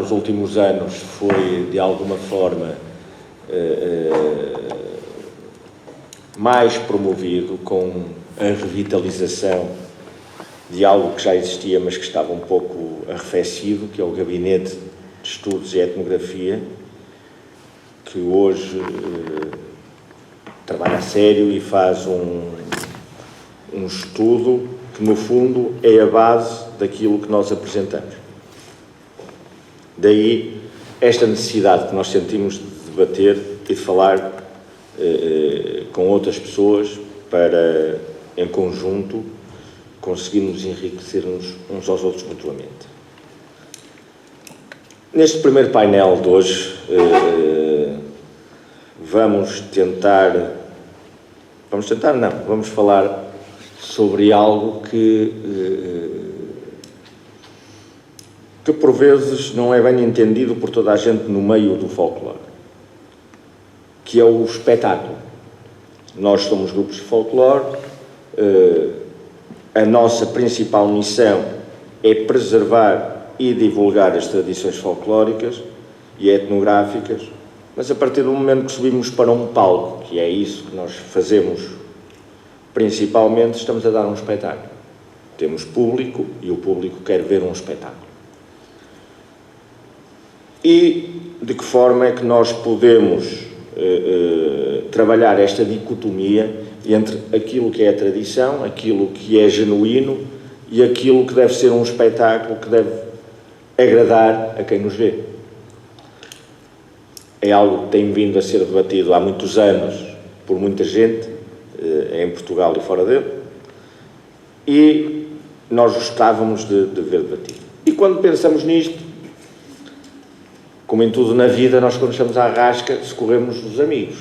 nos últimos anos foi, de alguma forma, mais promovido com a revitalização de algo que já existia, mas que estava um pouco arrefecido, que é o Gabinete de Estudos e Etnografia, que hoje trabalha a sério e faz um estudo que, no fundo, é a base daquilo que nós apresentamos. Daí esta necessidade que nós sentimos de debater e de falar com outras pessoas para, em conjunto, conseguirmos enriquecer-nos uns aos outros mutuamente. Neste primeiro painel de hoje, vamos falar sobre algo que por vezes não é bem entendido por toda a gente no meio do folclore, que é o espetáculo. Nós somos grupos de folclore, a nossa principal missão é preservar e divulgar as tradições folclóricas e etnográficas, mas a partir do momento que subimos para um palco, que é isso que nós fazemos principalmente, estamos a dar um espetáculo. Temos público e o público quer ver um espetáculo. E de que forma é que nós podemos trabalhar esta dicotomia entre aquilo que é a tradição, aquilo que é genuíno e aquilo que deve ser um espetáculo que deve agradar a quem nos vê. É algo que tem vindo a ser debatido há muitos anos por muita gente, em Portugal e fora dele, e nós gostávamos de ver debatido. E quando pensamos nisto, como em tudo na vida, nós quando estamos à rasca, socorremos os amigos.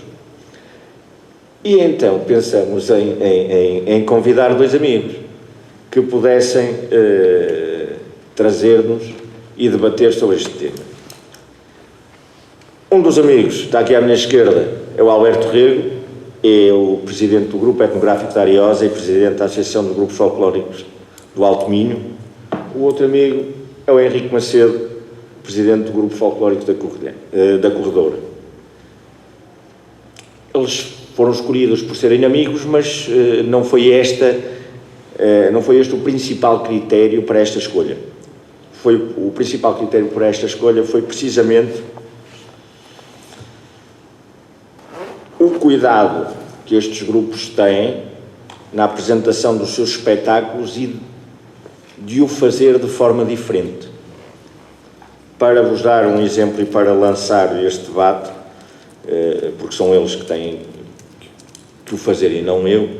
E então pensamos em convidar dois amigos que pudessem trazer-nos e debater sobre este tema. Um dos amigos, está aqui à minha esquerda, é o Alberto Rego, é o presidente do Grupo Etnográfico da Ariosa e presidente da Associação de Grupos Folclóricos do Alto Minho. O outro amigo é o Henrique Macedo, presidente do Grupo Folclórico da Corredora. Eles foram escolhidos por serem amigos, mas não foi este o principal critério para esta escolha. O principal critério para esta escolha foi precisamente o cuidado que estes grupos têm na apresentação dos seus espetáculos e de o fazer de forma diferente. Para vos dar um exemplo e para lançar este debate, porque são eles que têm que o fazer e não eu,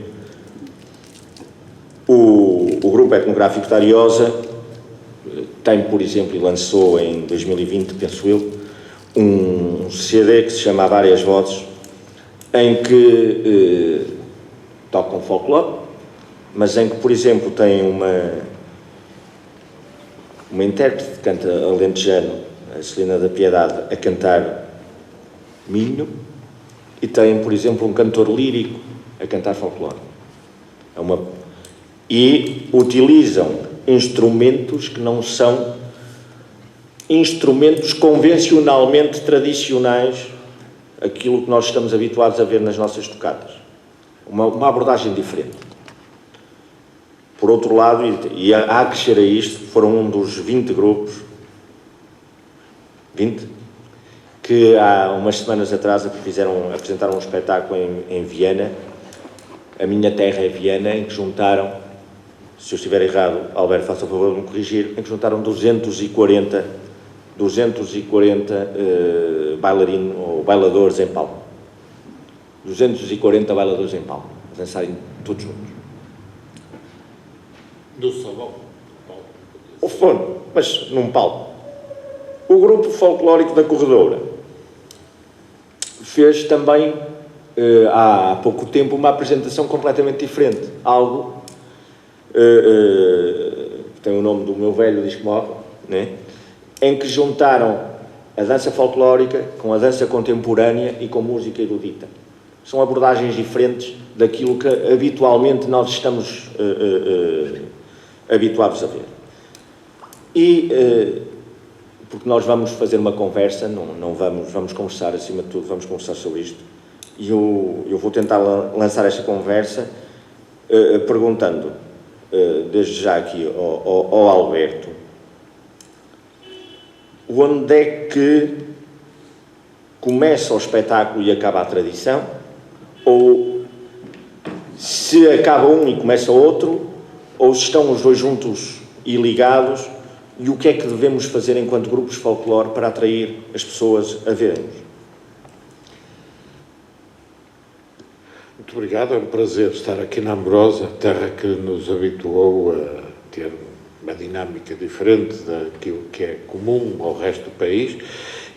o Grupo Etnográfico da Ariosa tem, por exemplo, e lançou em 2020, penso eu, um CD que se chama Várias Vozes, em que tocam folclore, mas em que, por exemplo, tem uma intérprete que canta alentejano, a Celina da Piedade, a cantar milho, e tem, por exemplo, um cantor lírico a cantar folclore. E utilizam instrumentos que não são instrumentos convencionalmente tradicionais, aquilo que nós estamos habituados a ver nas nossas tocadas. Uma abordagem diferente. Por outro lado, e a crescer a isto, foram um dos 20 grupos, 20, que há umas semanas atrás apresentaram um espetáculo em Viena, a minha terra é Viena, em que juntaram, se eu estiver errado, Alberto, faça o favor de me corrigir, em que juntaram 240 bailarinos ou bailadores em palco. 240 bailadores em palco, a dançarem todos juntos. Do salão? O fone, mas num palco. O Grupo Folclórico da Corredora fez também, há pouco tempo, uma apresentação completamente diferente. Algo que tem o nome do meu velho disco móvel, né? Em que juntaram a dança folclórica com a dança contemporânea e com música erudita. São abordagens diferentes daquilo que habitualmente nós estamos habituados a ver. E porque nós vamos fazer uma conversa, não vamos conversar, acima de tudo, vamos conversar sobre isto, e eu vou tentar lançar esta conversa perguntando, desde já aqui ao Alberto, onde é que começa o espetáculo e acaba a tradição, ou se acaba um e começa outro, ou se estão os dois juntos e ligados, e o que é que devemos fazer enquanto grupos de folclore para atrair as pessoas a verem-nos? Muito obrigado, é um prazer estar aqui na Amorosa, terra que nos habituou a ter uma dinâmica diferente daquilo que é comum ao resto do país,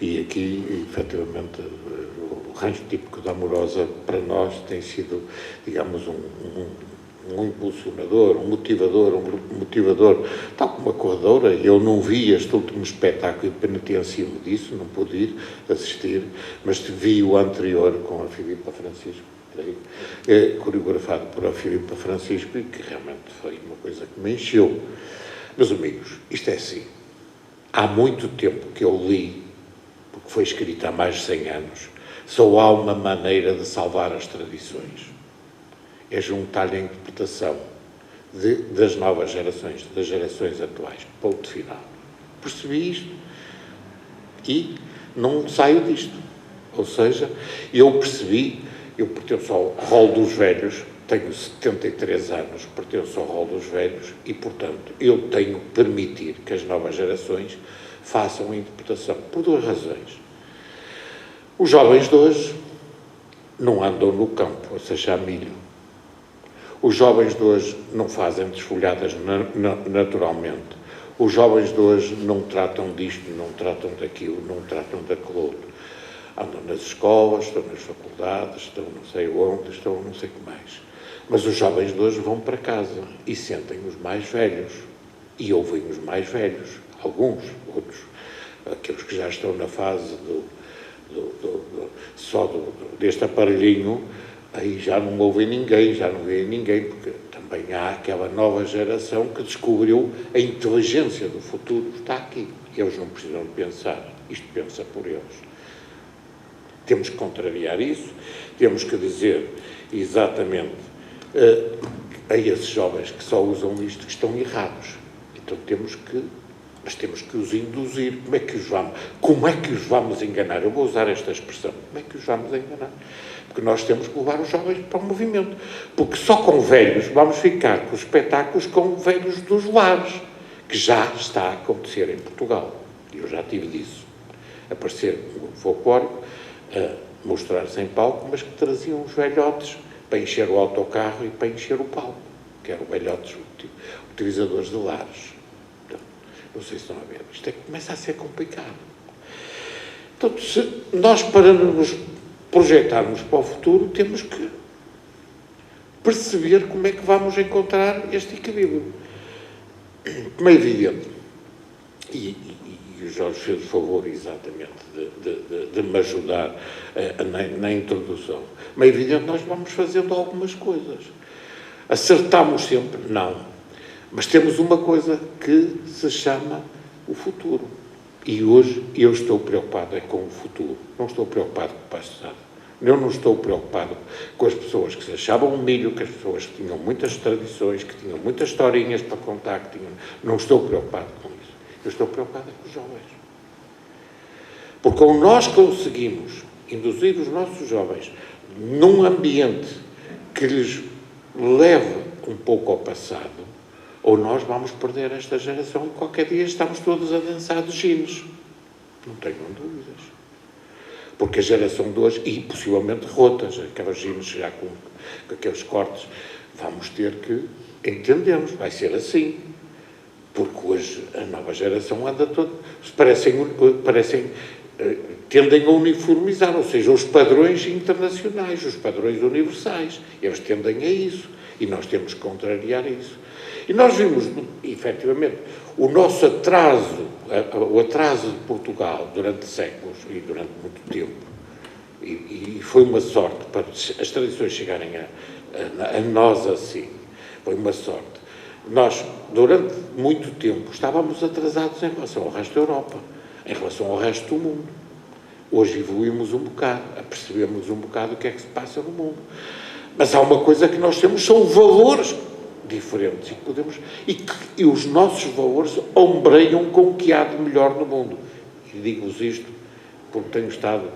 e aqui, efetivamente, o rancho típico da Amorosa, para nós, tem sido, digamos, um impulsionador, um motivador, tal como a Corredora. Eu não vi este último espetáculo e penitencio-me disso, não pude ir assistir, mas vi o anterior com a Filipa Francisco, coreografado por a Filipa Francisco, e que realmente foi uma coisa que me encheu. Meus amigos, isto é assim, há muito tempo que eu li, porque foi escrito há mais de 100 anos, só há uma maneira de salvar as tradições, é juntar a interpretação das novas gerações, das gerações atuais. Ponto final. Percebi isto e não saio disto. Ou seja, eu percebi, eu pertenço ao rol dos velhos, tenho 73 anos, pertenço ao rol dos velhos e, portanto, eu tenho que permitir que as novas gerações façam a interpretação, por duas razões. Os jovens de hoje não andam no campo a sachar milho. Os jovens de hoje não fazem desfolhadas naturalmente. Os jovens de hoje não tratam disto, não tratam daquilo, não tratam daquilo outro. Andam nas escolas, estão nas faculdades, estão não sei onde, estão não sei o que mais. Mas os jovens de hoje vão para casa e sentem os mais velhos. E ouvem os mais velhos. Alguns, outros. Aqueles que já estão na fase deste aparelhinho, aí já não ouvem ninguém, já não veem ninguém, porque também há aquela nova geração que descobriu a inteligência do futuro, está aqui. Eles não precisam de pensar, isto pensa por eles. Temos que contrariar isso, temos que dizer exatamente a esses jovens que só usam isto que estão errados. Então temos que os induzir. Como é que os vamos enganar? Eu vou usar esta expressão. Como é que os vamos enganar? Porque nós temos que levar os jovens para o movimento. Porque só com velhos vamos ficar com os espetáculos com velhos dos lares, que já está a acontecer em Portugal. Eu já tive disso. Aparecer um grupo folclórico, a mostrar-se em palco, mas que traziam os velhotes para encher o autocarro e para encher o palco, que eram velhotes utilizadores de lares. Então, não sei se estão a ver. Isto começa a ser complicado. Então, se nós, para nos projetarmos para o futuro, temos que perceber como é que vamos encontrar este equilíbrio. Como é evidente, e o Jorge fez o favor exatamente de me ajudar na introdução, como é evidente, nós vamos fazendo algumas coisas. Acertamos sempre? Não. Mas temos uma coisa que se chama o futuro. E hoje eu estou preocupado com o futuro. Não estou preocupado com o passado. Eu não estou preocupado com as pessoas que se achavam milho, com as pessoas que tinham muitas tradições, que tinham muitas historinhas para contar, que tinham... Não estou preocupado com isso. Eu estou preocupado com os jovens. Porque ou nós conseguimos induzir os nossos jovens num ambiente que lhes leve um pouco ao passado, ou nós vamos perder esta geração e qualquer dia estamos todos a dançar de jeans. Não tenham dúvidas. Porque a geração de hoje, e possivelmente rotas, aquelas jeans já com aqueles cortes, vamos ter que entendermos, vai ser assim. Porque hoje a nova geração anda toda... tendem a uniformizar, ou seja, os padrões internacionais, os padrões universais. Eles tendem a isso. E nós temos que contrariar isso. E nós vimos, efetivamente, o nosso atraso, o atraso de Portugal durante séculos e durante muito tempo, e foi uma sorte para as tradições chegarem a nós assim, foi uma sorte. Nós, durante muito tempo, estávamos atrasados em relação ao resto da Europa. em relação ao resto do mundo. Hoje evoluímos um bocado, apercebemos um bocado o que é que se passa no mundo. Mas há uma coisa que nós temos, são valores diferentes e os nossos valores ombreiam com o que há de melhor no mundo. E digo-vos isto porque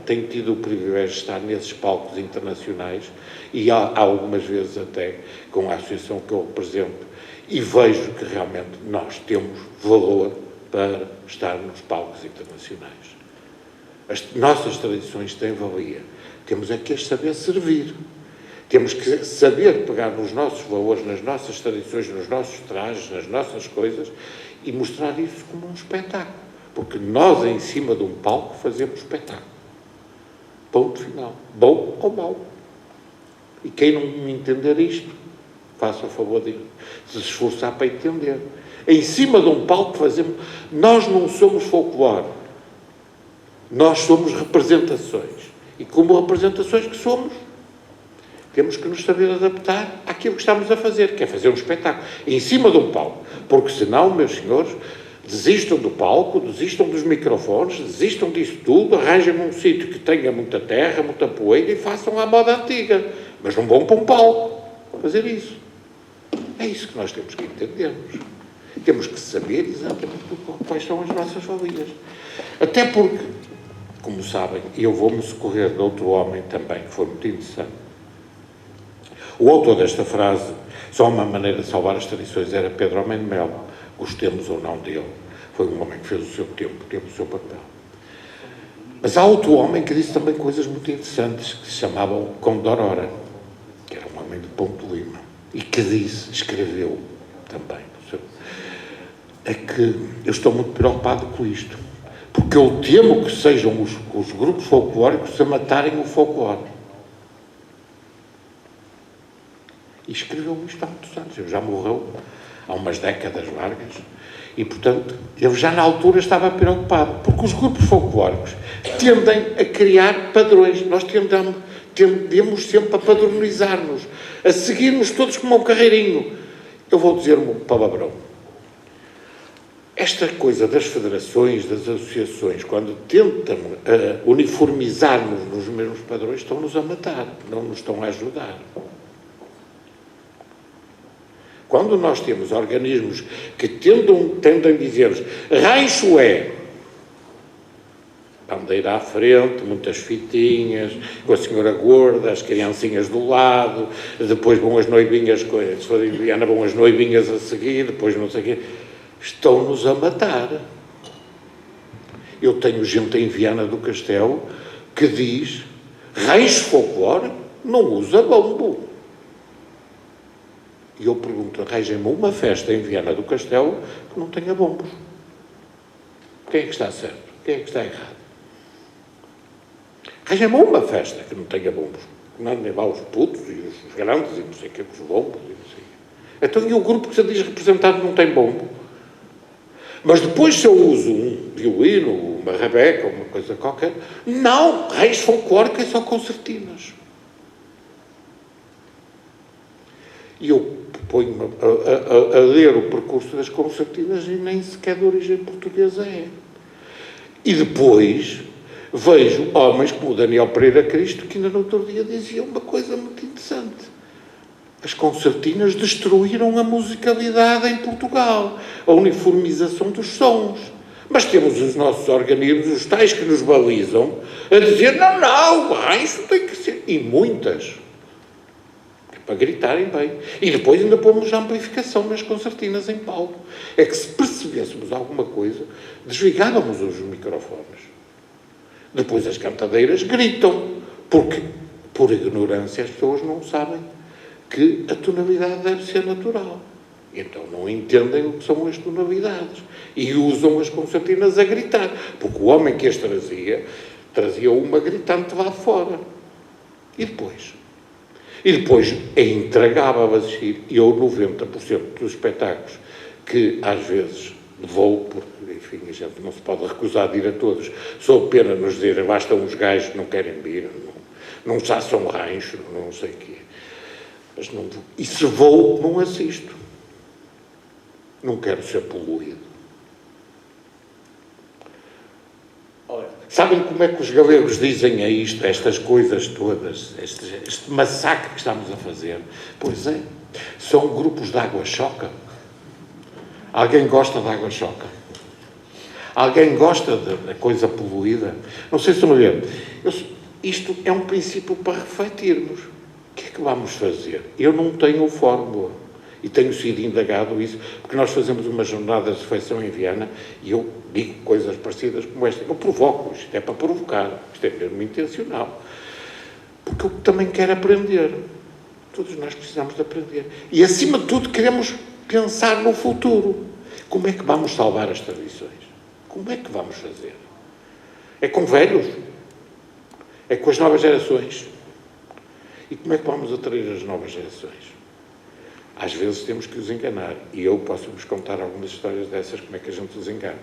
tenho tido o privilégio de estar nesses palcos internacionais e há algumas vezes até com a associação que eu represento e vejo que realmente nós temos valor para estar nos palcos internacionais. As nossas tradições têm valia. Temos é que as saber servir. Temos que saber pegar nos nossos valores, nas nossas tradições, nos nossos trajes, nas nossas coisas e mostrar isso como um espetáculo. Porque nós, em cima de um palco, fazemos espetáculo. Ponto final. Bom ou mau. E quem não entender isto, faça o favor de se esforçar para entender. Em cima de um palco fazemos... Nós não somos folclore. Nós somos representações. E como representações que somos, temos que nos saber adaptar àquilo que estamos a fazer, que é fazer um espetáculo. Em cima de um palco. Porque senão, meus senhores, desistam do palco, desistam dos microfones, desistam disso tudo, arranjem um sítio que tenha muita terra, muita poeira e façam à moda antiga. Mas não vão para um palco fazer isso. É isso que nós temos que entendermos. Temos que saber exatamente quais são as nossas valias. Até porque, como sabem, e eu vou-me socorrer de outro homem também, que foi muito interessante. O autor desta frase, só uma maneira de salvar as tradições, era Pedro Homem de Melo. Gostemos ou não dele. Foi um homem que fez o seu tempo, teve o seu papel. Mas há outro homem que disse também coisas muito interessantes, que se chamavam Conde Aurora, que era um homem de Ponte Lima, e que escreveu também. É que eu estou muito preocupado com isto, porque eu temo que sejam os grupos folclóricos a matarem o folclore. E escreveu isto há muitos anos. Ele já morreu há umas décadas largas. E, portanto, ele já na altura estava preocupado, porque os grupos folclóricos tendem a criar padrões. Nós tendemos sempre a padronizar-nos, a seguir-nos todos como um carreirinho. Eu vou dizer um palavrão. Esta coisa das federações, das associações, quando tentam uniformizar-nos nos mesmos padrões, estão-nos a matar, não nos estão a ajudar. Quando nós temos organismos que tendem a dizer-nos rancho é bandeira à frente, muitas fitinhas, com a senhora gorda, as criancinhas do lado, depois vão as noivinhas, se for em Viana, vão as noivinhas a seguir, depois não sei o quê. Estão-nos a matar. Eu tenho gente em Viana do Castelo que diz rancho folclore não usa bombo. E eu pergunto, arranjem-me uma festa em Viana do Castelo que não tenha bombos. Quem é que está certo? Quem é que está errado? Arranjem-me uma festa que não tenha bombos. Não nem lá os putos e os grandes e não sei o que, os bombos e não sei o que. Então, e o grupo que se diz representado não tem bombo? Mas depois, se eu uso um violino, uma rabeca, uma coisa qualquer, não, reis folclóricos é só concertinas. E eu ponho-me a ler o percurso das concertinas e nem sequer de origem portuguesa é. E depois vejo homens como o Daniel Pereira Cristo, que ainda no outro dia diziam uma coisa muito interessante. As concertinas destruíram a musicalidade em Portugal, a uniformização dos sons. Mas temos os nossos organismos, os tais que nos balizam, a dizer, não, o rancho tem que ser. E muitas. Para gritarem bem. E depois ainda pomos a amplificação nas concertinas em palco. É que se percebêssemos alguma coisa, desligávamos os microfones. Depois as cantadeiras gritam, porque, por ignorância, as pessoas não sabem que a tonalidade deve ser natural. Então não entendem o que são as tonalidades. E usam as concertinas a gritar. Porque o homem que as trazia uma gritante lá fora. E depois entregava-as e eu 90% dos espetáculos que às vezes vou, porque enfim a gente não se pode recusar de ir a todos, sou pena nos dizer, lá estão os gajos que não querem vir, não façam rancho, não sei o quê. Mas não vou. E se vou, não assisto. Não quero ser poluído. Sabem como é que os galegos dizem a isto, a estas coisas todas, este massacre que estamos a fazer? Pois é, são grupos de água-choca. Alguém gosta de água-choca? Alguém gosta da coisa poluída? Não sei se estão a ver. Isto é um princípio para refletirmos. O que é que vamos fazer? Eu não tenho fórmula. E tenho sido indagado isso, porque nós fazemos uma jornada de reflexão em Viana e eu digo coisas parecidas como esta. Eu provoco, isto é para provocar, isto é mesmo intencional. Porque eu também quero aprender. Todos nós precisamos de aprender. E, acima de tudo, queremos pensar no futuro. Como é que vamos salvar as tradições? Como é que vamos fazer? É com velhos? É com as novas gerações? E como é que vamos atrair as novas gerações? Às vezes temos que os enganar. E eu posso-vos contar algumas histórias dessas, como é que a gente os engana.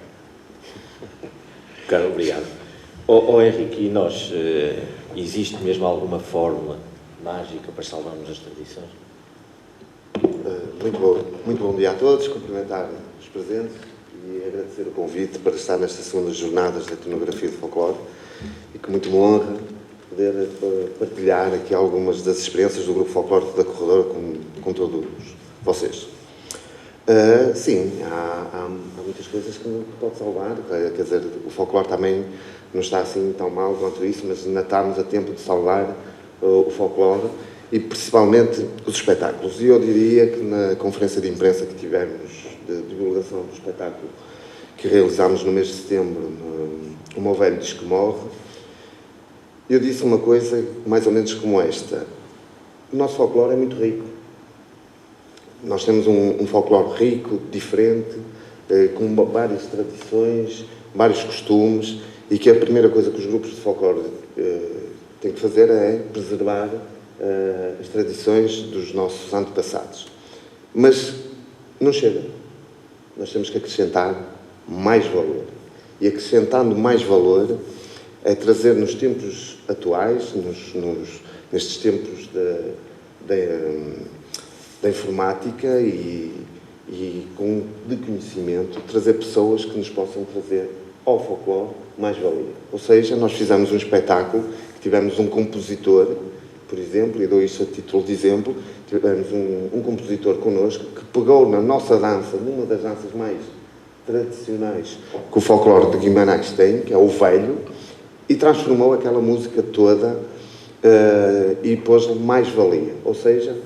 Claro, obrigado. Henrique, e nós, existe mesmo alguma fórmula mágica para salvarmos as tradições? Muito bom dia a todos, cumprimentar os presentes e agradecer o convite para estar nestas segundas jornadas da etnografia de folclore e que muito me honra poder partilhar aqui algumas das experiências do Grupo Folclore da Corredora com todos vocês. Sim, há muitas coisas que pode salvar, quer dizer, o folclore também não está assim tão mal quanto isso, mas ainda estamos a tempo de salvar o folclore e principalmente os espetáculos. E eu diria que na conferência de imprensa que tivemos de divulgação do espetáculo que realizámos no mês de setembro, O Meu Velho Diz que Morre, eu disse uma coisa mais ou menos como esta: o nosso folclore é muito rico. Nós temos um folclore rico, diferente, com várias tradições, vários costumes, e que a primeira coisa que os grupos de folclore têm que fazer é preservar as tradições dos nossos antepassados. Mas não chega. Nós temos que acrescentar mais valor. E acrescentando mais valor é trazer nos tempos atuais, nestes tempos da informática e de conhecimento, trazer pessoas que nos possam trazer ao folclore mais valia. Ou seja, nós fizemos um espetáculo que tivemos um compositor, por exemplo, e dou isto a título de exemplo, tivemos um compositor connosco que pegou na nossa dança, numa das danças mais tradicionais que o folclore de Guimarães tem, que é o velho, e transformou aquela música toda e pôs-lhe mais valia. Ou seja,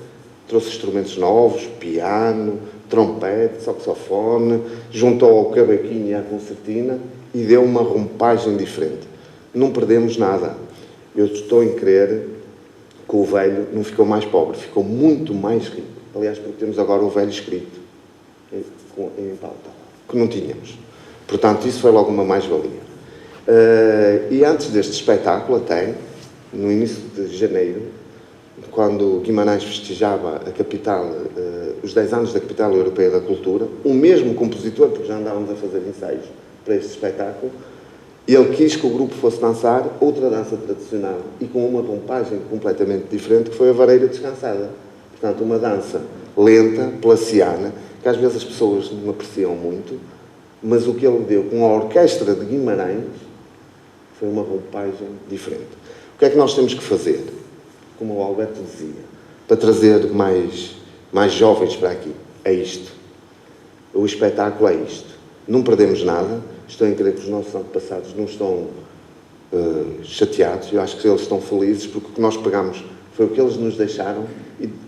trouxe instrumentos novos, piano, trompete, saxofone, juntou ao cavaquinho e à concertina e deu uma roupagem diferente. Não perdemos nada. Eu estou em crer que o velho não ficou mais pobre, ficou muito mais rico. Aliás, porque temos agora o velho escrito em pauta, que não tínhamos. Portanto, isso foi logo uma mais-valia. E antes deste espetáculo, até, no início de janeiro, quando Guimarães festejava a capital, os 10 anos da Capital Europeia da Cultura, o mesmo compositor, porque já andávamos a fazer ensaios para este espetáculo, ele quis que o grupo fosse dançar outra dança tradicional e com uma roupagem completamente diferente, que foi a vareira descansada. Portanto, uma dança lenta, placiana, que às vezes as pessoas não apreciam muito, mas o que ele deu com a orquestra de Guimarães foi uma roupagem diferente. O que é que nós temos que fazer? Como o Alberto dizia, para trazer mais jovens para aqui. É isto. O espetáculo é isto. Não perdemos nada. Estou a crer que os nossos antepassados não estão chateados. Eu acho que eles estão felizes porque o que nós pegamos foi o que eles nos deixaram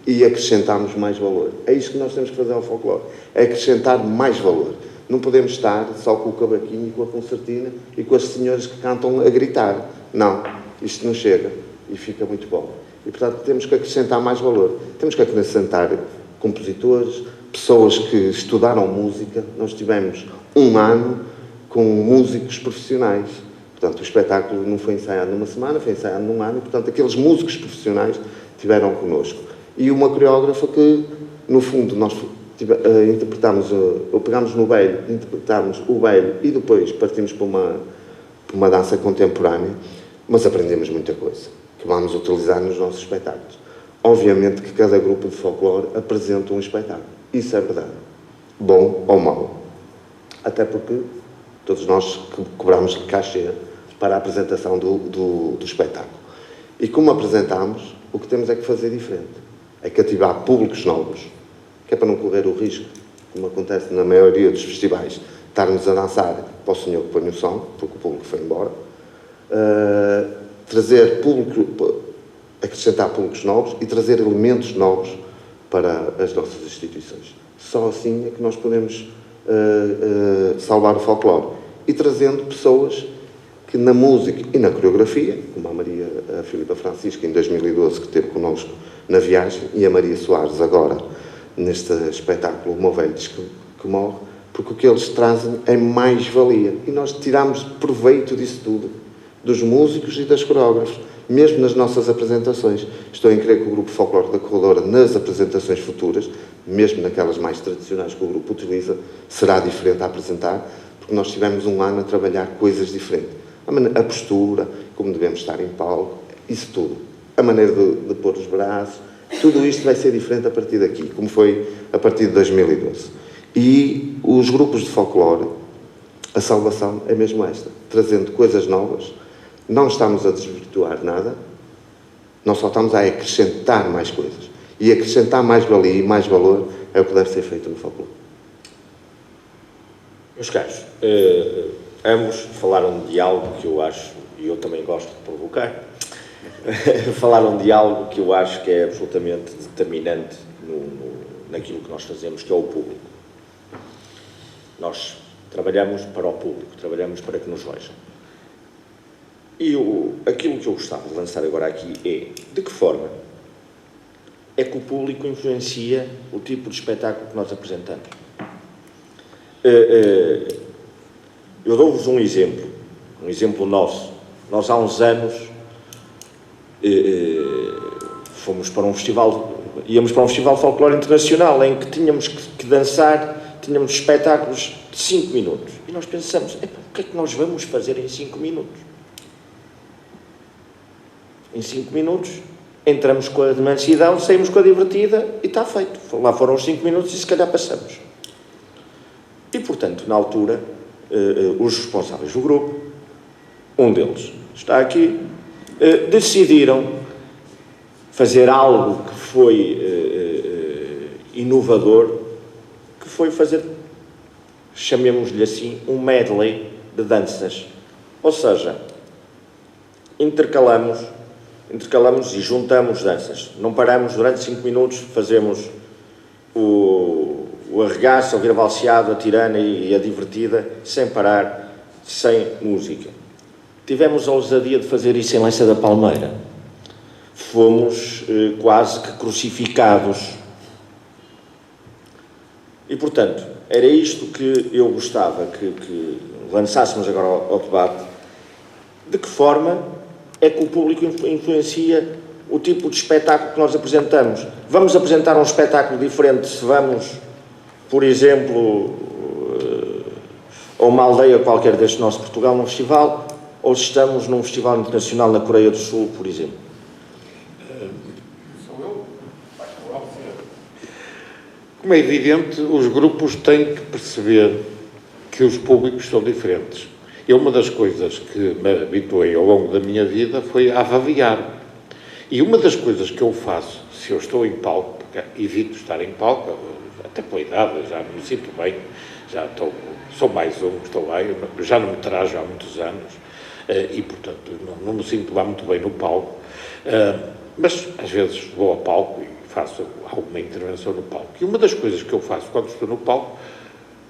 e acrescentámos mais valor. É isto que nós temos que fazer ao folclore. É acrescentar mais valor. Não podemos estar só com o cavaquinho e com a concertina e com as senhoras que cantam a gritar. Não. Isto não chega e fica muito bom. E, portanto, temos que acrescentar mais valor. Temos que acrescentar compositores, pessoas que estudaram música. Nós tivemos um ano com músicos profissionais. Portanto, o espetáculo não foi ensaiado numa semana, foi ensaiado num ano. E, portanto, aqueles músicos profissionais estiveram connosco. E uma coreógrafa que, no fundo, nós interpretámos, pegámos no velho, interpretámos o velho e depois partimos para uma dança contemporânea, mas aprendemos muita coisa que vamos utilizar nos nossos espetáculos. Obviamente que cada grupo de folclore apresenta um espetáculo. Isso é verdade. Bom ou mau. Até porque todos nós que cobramos cachê para a apresentação do espetáculo. E como apresentámos, o que temos é que fazer diferente. É cativar públicos novos, que é para não correr o risco, como acontece na maioria dos festivais, estarmos a dançar para o senhor que põe o som, porque o público foi embora. Trazer público, acrescentar públicos novos e trazer elementos novos para as nossas instituições. Só assim é que nós podemos salvar o folclore. E trazendo pessoas que na música e na coreografia, como a Filipa Francisca em 2012, que esteve connosco na viagem, e a Maria Soares agora, neste espetáculo O Meu Velho Diz que Morre, porque o que eles trazem é mais-valia. E nós tiramos proveito disso tudo, dos músicos e das coreógrafos, mesmo nas nossas apresentações. Estou em crer que o Grupo Folclore da Corredora, nas apresentações futuras, mesmo naquelas mais tradicionais que o grupo utiliza, será diferente a apresentar, porque nós tivemos um ano a trabalhar coisas diferentes. A postura, como devemos estar em palco, isso tudo. A maneira de pôr os braços, tudo isto vai ser diferente a partir daqui, como foi a partir de 2012. E os grupos de folclore, a salvação é mesmo esta, trazendo coisas novas. Não estamos a desvirtuar nada, nós só estamos a acrescentar mais coisas. E acrescentar mais valia e mais valor é o que deve ser feito no folclore. Meus caros, ambos falaram de algo que eu acho, e eu também gosto de provocar, falaram de algo que eu acho que é absolutamente determinante naquilo que nós fazemos, que é o público. Nós trabalhamos para o público, trabalhamos para que nos vejam. E aquilo que eu gostava de lançar agora aqui é, de que forma é que o público influencia o tipo de espetáculo que nós apresentamos. Eu dou-vos um exemplo nosso. Nós há uns anos íamos para um festival de folclore internacional em que tínhamos que dançar, tínhamos espetáculos de 5 minutos. E nós pensamos, o que é que nós vamos fazer em 5 minutos? Em 5 minutos, entramos com a mansidão, saímos com a divertida e está feito. Lá foram os 5 minutos e se calhar passamos. E, portanto, na altura, os responsáveis do grupo, um deles está aqui, decidiram fazer algo que foi inovador, que foi fazer, chamemos-lhe assim, um medley de danças. Ou seja, intercalamos e juntamos danças. Não paramos durante 5 minutos, fazemos o arregaço, o vira-valseado, a tirana e a divertida, sem parar, sem música. Tivemos a ousadia de fazer isso em Lança da Palmeira. Fomos quase que crucificados. E, portanto, era isto que eu gostava que lançássemos agora ao debate. De que forma é que o público influencia o tipo de espetáculo que nós apresentamos? Vamos apresentar um espetáculo diferente se vamos, por exemplo, a uma aldeia qualquer deste nosso Portugal, num festival, ou se estamos num festival internacional na Coreia do Sul, por exemplo? Como é evidente, os grupos têm que perceber que os públicos são diferentes. E uma das coisas que me habituei ao longo da minha vida foi a avaliar. E uma das coisas que eu faço, se eu estou em palco, porque evito estar em palco, até pela idade, já me sinto bem, sou mais um, estou lá, já não me trajo há muitos anos, e, portanto, não me sinto lá muito bem no palco, mas às vezes vou ao palco e faço alguma intervenção no palco. E uma das coisas que eu faço quando estou no palco,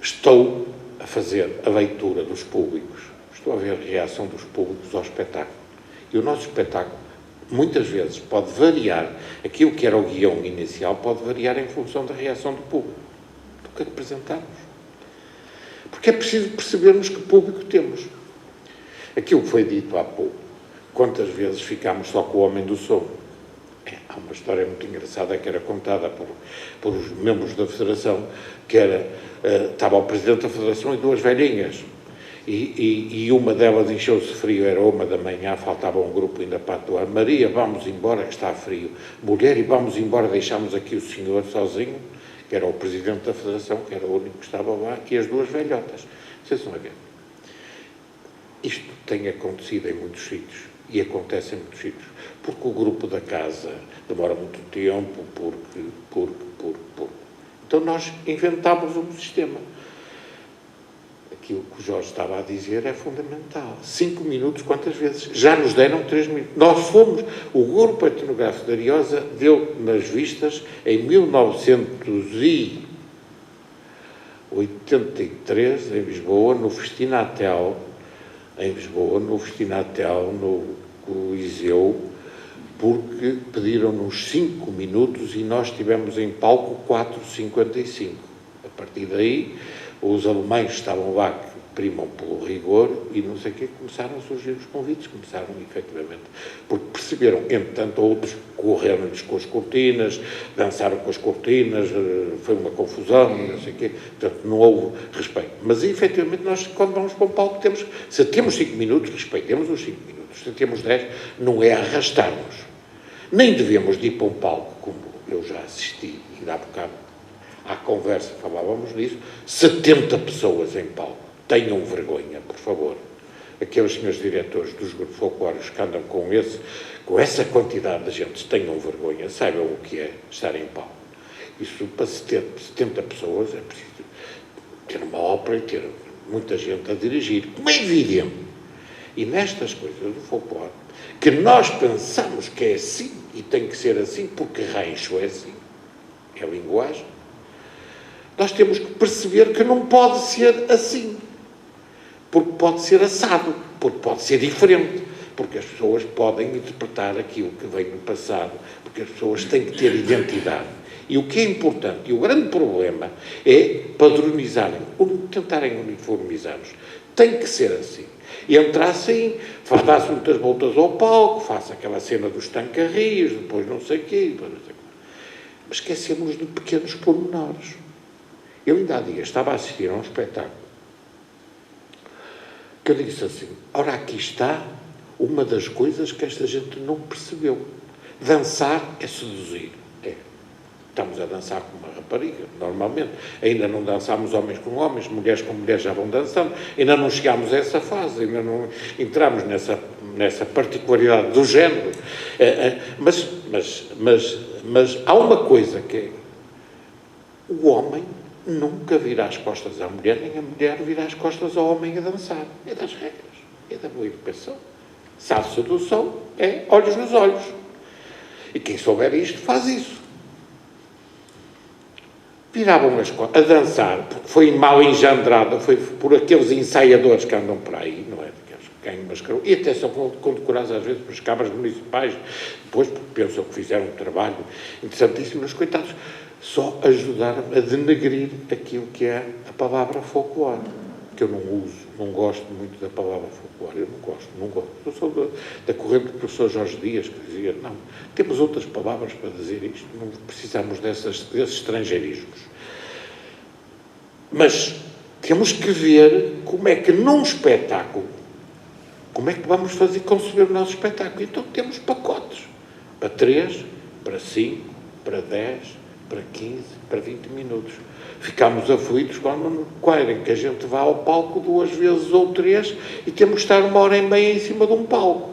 estou a fazer a leitura dos públicos, estou a ver a reação dos públicos ao espetáculo. E o nosso espetáculo, muitas vezes, pode variar, aquilo que era o guião inicial pode variar em função da reação do público, do que apresentamos. Porque é preciso percebermos que público temos. Aquilo que foi dito há pouco, quantas vezes ficámos só com o homem do som? Há uma história muito engraçada que era contada por os membros da Federação, que estava o Presidente da Federação e 2 velhinhas, e uma delas encheu-se frio, era 1h, faltava um grupo ainda para atuar. Maria, vamos embora, que está frio. Mulher, e vamos embora, deixámos aqui o senhor sozinho, que era o Presidente da Federação, que era o único que estava lá, e as 2 velhotas. Vocês estão a ver. isto tem acontecido em muitos sítios, e acontece em muitos sítios, porque o grupo da casa demora muito tempo, porque. Então nós inventámos um sistema. Aquilo que o Jorge estava a dizer é fundamental. 5 minutos, quantas vezes? Já nos deram 3 minutos. Nós fomos, o grupo etnográfico da Ariosa deu nas vistas em 1983, em Lisboa, no Festinatel, no Coliseu, porque pediram-nos 5 minutos e nós estivemos em palco 4,55. A partir daí, os alemães estavam lá que primam pelo rigor e não sei o quê, começaram a surgir os convites, começaram efetivamente, porque perceberam, entretanto outros correram-lhes com as cortinas, dançaram com as cortinas, foi uma confusão, não sei o quê, portanto não houve respeito. Mas efetivamente nós, quando vamos para um palco, se temos 5 minutos, respeitemos os 5 minutos, se temos 10, não é arrastar-nos. Nem devemos de ir para um palco, como eu já assisti, e há bocado à conversa falávamos nisso, 70 pessoas em palco. Tenham vergonha, por favor. Aqueles senhores diretores dos grupos folclóricos que andam com essa quantidade de gente, tenham vergonha, saibam o que é estar em palco. Isso, para 70 pessoas, é preciso ter uma ópera e ter muita gente a dirigir, como é evidente. E nestas coisas do folclore, que nós pensamos que é assim, e tem que ser assim, porque rancho é assim, é a linguagem, nós temos que perceber que não pode ser assim, porque pode ser assado, porque pode ser diferente, porque as pessoas podem interpretar aquilo que vem no passado, porque as pessoas têm que ter identidade. E o que é importante, e o grande problema, é padronizarem, tentarem uniformizar-nos. Tem que ser assim. Entra assim, dá-se muitas voltas ao palco, faça aquela cena dos tancarrios, depois não sei o quê, depois não sei o quê. Mas esquecemos de pequenos pormenores. Eu ainda há dias estava a assistir a um espetáculo que eu disse assim, ora aqui está uma das coisas que esta gente não percebeu. Dançar é seduzir. É. Estamos a dançar com uma rapariga, normalmente. Ainda não dançámos homens com homens, mulheres com mulheres já vão dançando. Ainda não chegámos a essa fase, ainda não entramos nessa particularidade do género. Mas há uma coisa que é, o homem nunca virá as costas à mulher, nem a mulher virá as costas ao homem a dançar. É das regras, é da boa educação. Se há sedução, é olhos nos olhos. E quem souber isto, faz isso. Viravam as costas a dançar, porque foi mal engendrada, foi por aqueles ensaiadores que andam por aí, não é? Quem mascarou, e até são condecorados às vezes pelas câmaras municipais, depois porque pensam que fizeram um trabalho interessantíssimo, mas coitados, só ajudaram a denegrir aquilo que é a palavra folclore, que eu não uso, não gosto muito da palavra folclore, eu não gosto. Eu sou da corrente do professor Jorge Dias, que dizia, não, temos outras palavras para dizer isto, não precisamos desses estrangeirismos. Mas temos que ver como é que num espetáculo, como é que vamos conceber o nosso espetáculo. Então temos pacotes, para 3, para 5, para 10, para 15, para 20 minutos. Ficamos aflitos quando querem que a gente vá ao palco 2 vezes ou 3 e temos que estar 1h30 em cima de um palco.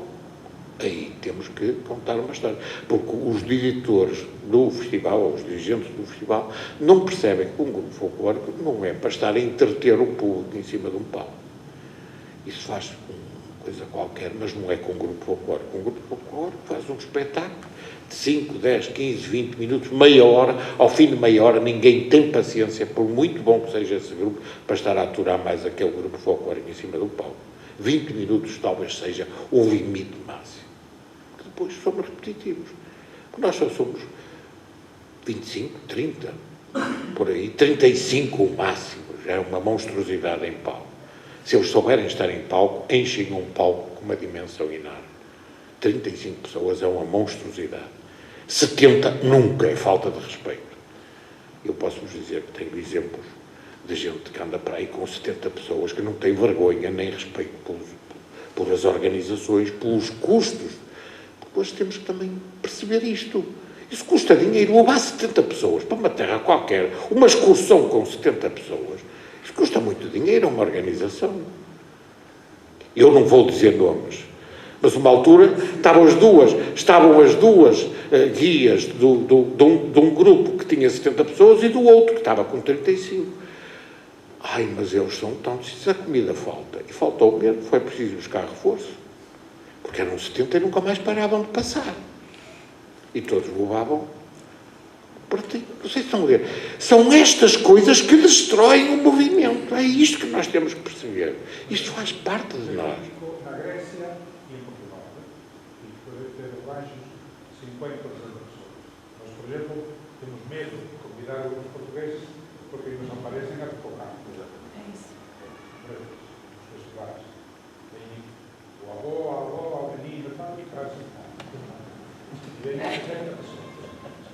Aí temos que contar uma história. Porque os diretores do festival, ou os dirigentes do festival, não percebem que um grupo folclórico não é para estar a entreter o público em cima de um palco. Isso faz uma coisa qualquer, mas não é com um grupo folclórico. Um grupo folclórico faz um espetáculo de 5, 10, 15, 20 minutos, meia hora. Ao fim de meia hora ninguém tem paciência, por muito bom que seja esse grupo, para estar a aturar mais aquele grupo folclórico em cima do palco. 20 minutos talvez seja o limite máximo. Que depois somos repetitivos. Porque nós só somos 25, 30, por aí, 35 o máximo. Já é uma monstruosidade em palco. Se eles souberem estar em palco, enchem um palco com uma dimensão enorme. 35 pessoas é uma monstruosidade. 70 nunca é falta de respeito. Eu posso-vos dizer que tenho exemplos de gente que anda para aí com 70 pessoas que não tem vergonha nem respeito pelas organizações, pelos custos. Depois temos que também perceber isto. Isso custa dinheiro. Levar 70 pessoas para uma terra qualquer, uma excursão com 70 pessoas, isso custa muito dinheiro a uma organização. Eu não vou dizer nomes, mas uma altura estavam as duas guias de um grupo que tinha 70 pessoas e do outro que estava com 35. Ai, mas eles são tão... Se a comida falta, e faltou mesmo, foi preciso buscar reforço, porque eram 70 e nunca mais paravam de passar. E todos levavam partido. Vocês estão a ver? São estas coisas que destroem o movimento. É isto que nós temos que perceber. Isto faz parte de nós. Na Grécia e em Portugal, e depois ter abaixo 50% das pessoas. Nós, por exemplo, temos medo de convidar os portugueses porque nos aparecem a tocar. É isso. Os festivais. Tem o avô, a avó, a menina, tal, e trazem. E aí 70 pessoas.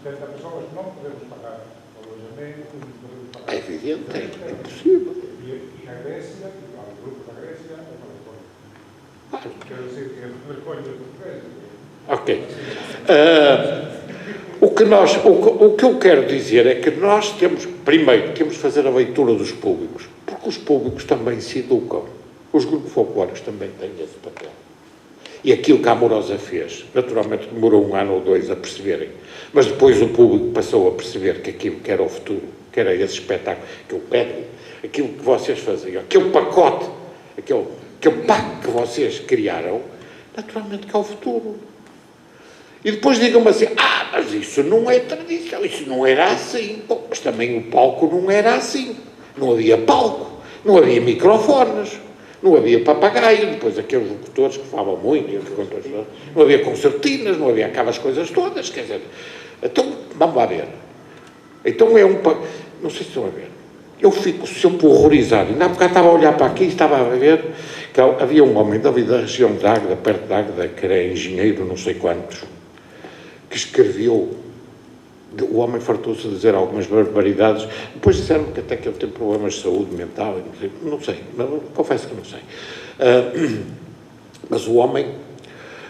70 pessoas que não podemos pagar o alojamento, não podemos pagar. É evidente, é impossível. E na Grécia, o grupo da Grécia, é uma vergonha. Quero dizer que é uma vergonha portuguesa. Ok. O que eu quero dizer é que nós temos, primeiro, temos de fazer a leitura dos públicos, porque os públicos também se educam. Os grupos folclóricos também têm esse papel. E aquilo que a Amorosa fez, naturalmente demorou 1 ano ou 2 a perceberem, mas depois o público passou a perceber que aquilo que era o futuro, que era esse espetáculo, aquele pedro, aquilo que vocês faziam, aquele pacote, aquele pack que vocês criaram, naturalmente que é o futuro. E depois digam-me assim, mas isso não é tradição, isso não era assim. Bom, mas também o palco não era assim. Não havia palco, não havia microfones, não havia papagaio, depois aqueles locutores que falam muito, não havia concertinas, não havia aquelas coisas todas, quer dizer, então, vamos lá ver. Então não sei se estão a ver, eu fico sempre horrorizado, ainda há bocado estava a olhar para aqui e estava a ver que havia um homem da região de Águeda, perto de Águeda, que era engenheiro, não sei quantos, que escreveu, o homem fartou-se de dizer algumas barbaridades, depois disseram que até que ele tem problemas de saúde mental, não sei, confesso que não sei. Mas o homem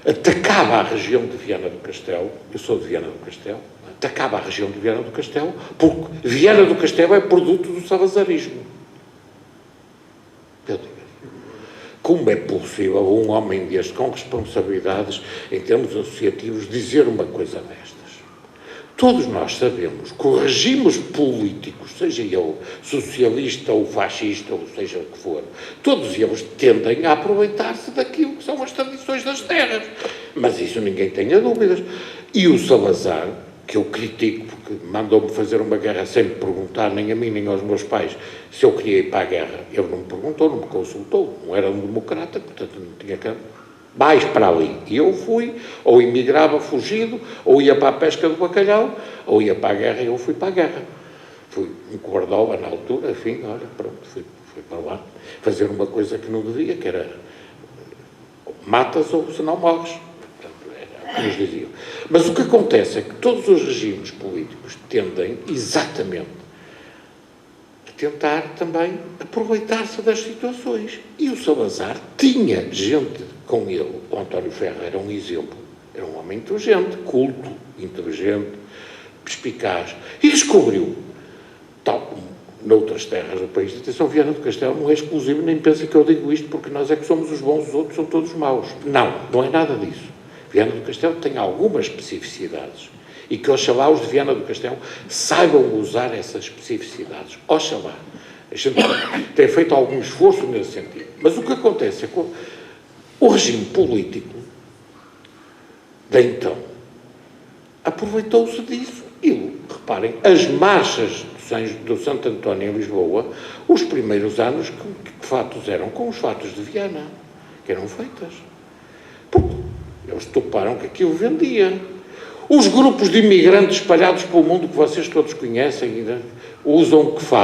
atacava a região de Viana do Castelo, eu sou de Viana do Castelo, atacava a região de Viana do Castelo, porque Viana do Castelo é produto do salazarismo. Eu digo, como é possível um homem deste, com responsabilidades em termos associativos, dizer uma coisa destas? Todos nós sabemos que os regimes políticos, seja ele socialista ou fascista, ou seja o que for, todos eles tendem a aproveitar-se daquilo que são as tradições das terras. Mas isso ninguém tenha dúvidas. E o Salazar, que eu critico, porque mandou-me fazer uma guerra sem me perguntar, nem a mim, nem aos meus pais, se eu queria ir para a guerra. Ele não me perguntou, não me consultou, não era um democrata, portanto não tinha que... Mais para ali. E eu fui, ou imigrava fugido, ou ia para a pesca do bacalhau, ou ia para a guerra, e eu fui para a guerra. Fui um guarda-chuva na altura, enfim, olha, pronto, fui para lá fazer uma coisa que não devia, que era matas ou se não morres. Portanto, era o que nos diziam. Mas o que acontece é que todos os regimes políticos tendem exatamente a tentar também aproveitar-se das situações. E o Salazar tinha gente com ele. O António Ferro era um exemplo. Era um homem inteligente, culto, inteligente, perspicaz. E descobriu, tal como noutras terras do país, atenção, Viana do Castelo não é exclusivo, nem pensa que eu digo isto porque nós é que somos os bons, os outros são todos maus. Não é nada disso. Viana do Castelo tem algumas especificidades e que oxalá os de Viana do Castelo saibam usar essas especificidades. Oxalá. A gente tem feito algum esforço nesse sentido. Mas o que acontece é que o regime político de então aproveitou-se disso. E, reparem, as marchas do Santo António em Lisboa, os primeiros anos, que fatos eram com os fatos de Viana, que eram feitas. Porque eles toparam que aquilo vendia. Os grupos de imigrantes espalhados pelo mundo, que vocês todos conhecem, usam que fatos?